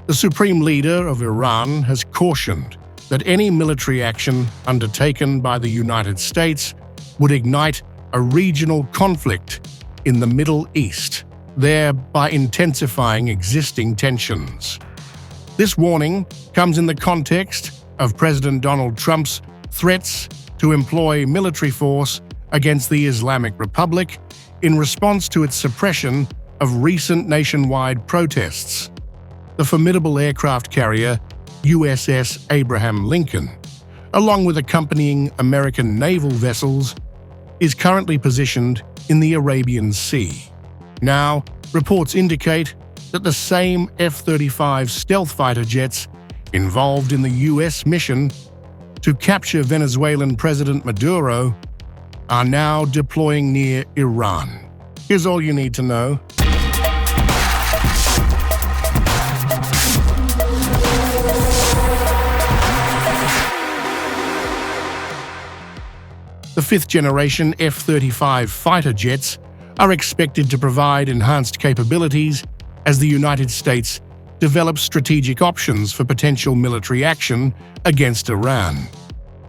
The supreme leader of Iran has cautioned that any military action undertaken by the United States would ignite a regional conflict in the Middle East, thereby intensifying existing tensions. This warning comes in the context of President Donald Trump's threats to employ military force against the Islamic Republic in response to its suppression of recent nationwide protests. The formidable aircraft carrier USS Abraham Lincoln, along with accompanying American naval vessels, is currently positioned in the Arabian Sea. Now, reports indicate that the same F-35 stealth fighter jets involved in the U.S. mission to capture Venezuelan President Maduro are now deploying near Iran. Here's all you need to know. The fifth-generation F-35 fighter jets are expected to provide enhanced capabilities as the United States develops strategic options for potential military action against Iran.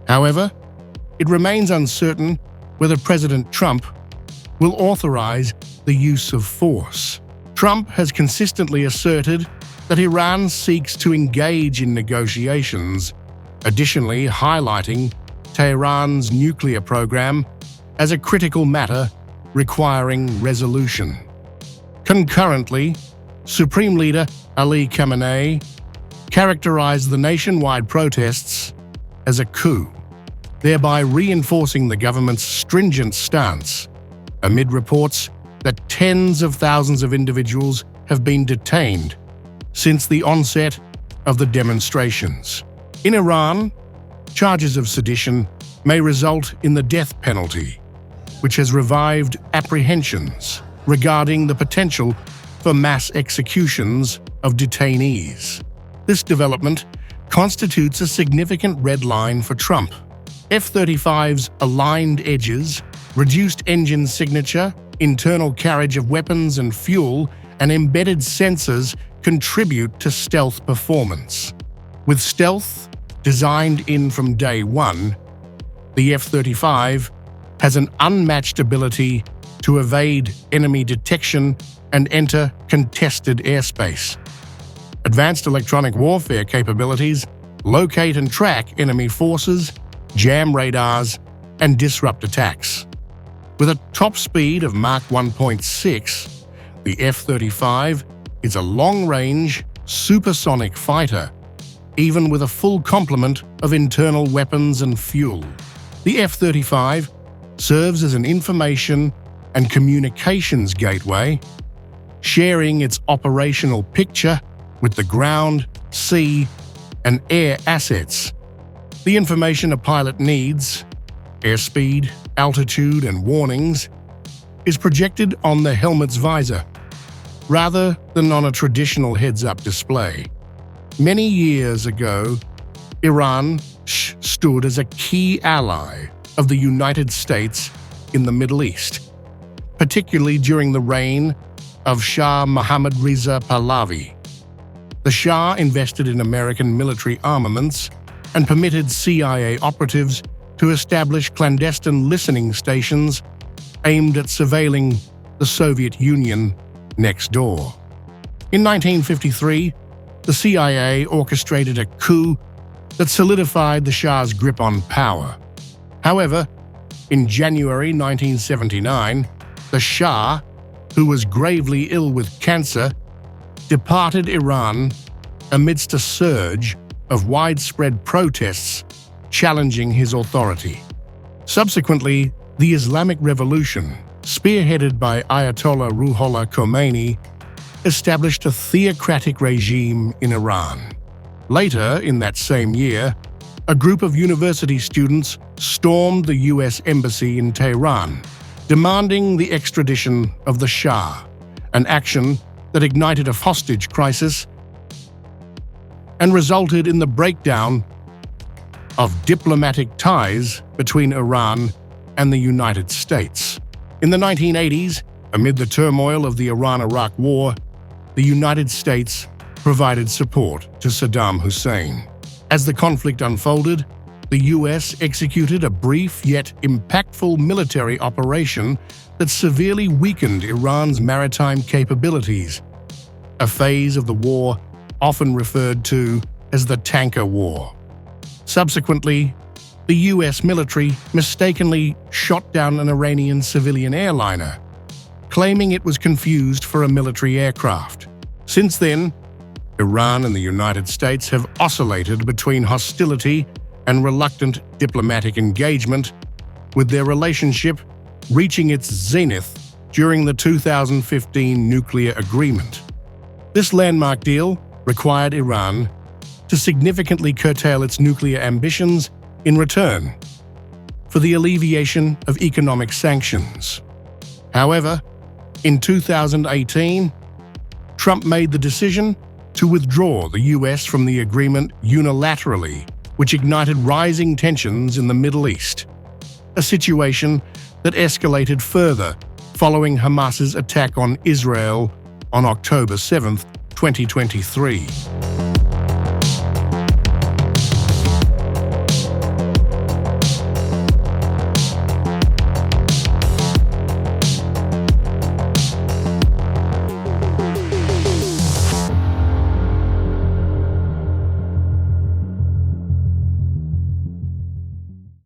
However, it remains uncertain whether President Trump will authorize the use of force. Trump has consistently asserted that Iran seeks to engage in negotiations, additionally highlighting Tehran's nuclear program as a critical matter requiring resolution. Concurrently, Supreme Leader Ali Khamenei characterized the nationwide protests as a coup, thereby reinforcing the government's stringent stance, amid reports that tens of thousands of individuals have been detained since the onset of the demonstrations. In Iran, charges of sedition may result in the death penalty, which has revived apprehensions regarding the potential for mass executions of detainees. This development constitutes a significant red line for Trump. F-35's aligned edges, reduced engine signature, internal carriage of weapons and fuel, and embedded sensors contribute to stealth performance. With stealth designed in from day one, the F-35 has an unmatched ability to evade enemy detection and enter contested airspace. Advanced electronic warfare capabilities locate and track enemy forces, jam radars, and disrupt attacks. With a top speed of Mach 1.6, the F-35 is a long-range, supersonic fighter, even with a full complement of internal weapons and fuel. The F-35 serves as an information and communications gateway, sharing its operational picture with the ground, sea, and air assets. The information a pilot needs, airspeed, altitude, and warnings, is projected on the helmet's visor, rather than on a traditional heads-up display. Many years ago, Iran stood as a key ally of the United States in the Middle East, particularly during the reign of Shah Mohammad Reza Pahlavi. The Shah invested in American military armaments and permitted CIA operatives to establish clandestine listening stations aimed at surveilling the Soviet Union next door. In 1953, the CIA orchestrated a coup that solidified the Shah's grip on power. However, in January 1979, the Shah, who was gravely ill with cancer, departed Iran amidst a surge of widespread protests challenging his authority. Subsequently, the Islamic Revolution, spearheaded by Ayatollah Ruhollah Khomeini, established a theocratic regime in Iran. Later, in that same year, a group of university students stormed the U.S. Embassy in Tehran, demanding the extradition of the Shah, an action that ignited a hostage crisis and resulted in the breakdown of diplomatic ties between Iran and the United States. In the 1980s, amid the turmoil of the Iran-Iraq War, the United States provided support to Saddam Hussein. As the conflict unfolded, the US executed a brief yet impactful military operation that severely weakened Iran's maritime capabilities, a phase of the war often referred to as the Tanker War. Subsequently, the US military mistakenly shot down an Iranian civilian airliner, claiming it was confused for a military aircraft. Since then, Iran and the United States have oscillated between hostility and reluctant diplomatic engagement, with their relationship reaching its zenith during the 2015 nuclear agreement. This landmark deal required Iran to significantly curtail its nuclear ambitions in return for the alleviation of economic sanctions. However, in 2018, Trump made the decision to withdraw the US from the agreement unilaterally, which ignited rising tensions in the Middle East, a situation that escalated further following Hamas's attack on Israel on October 7, 2023.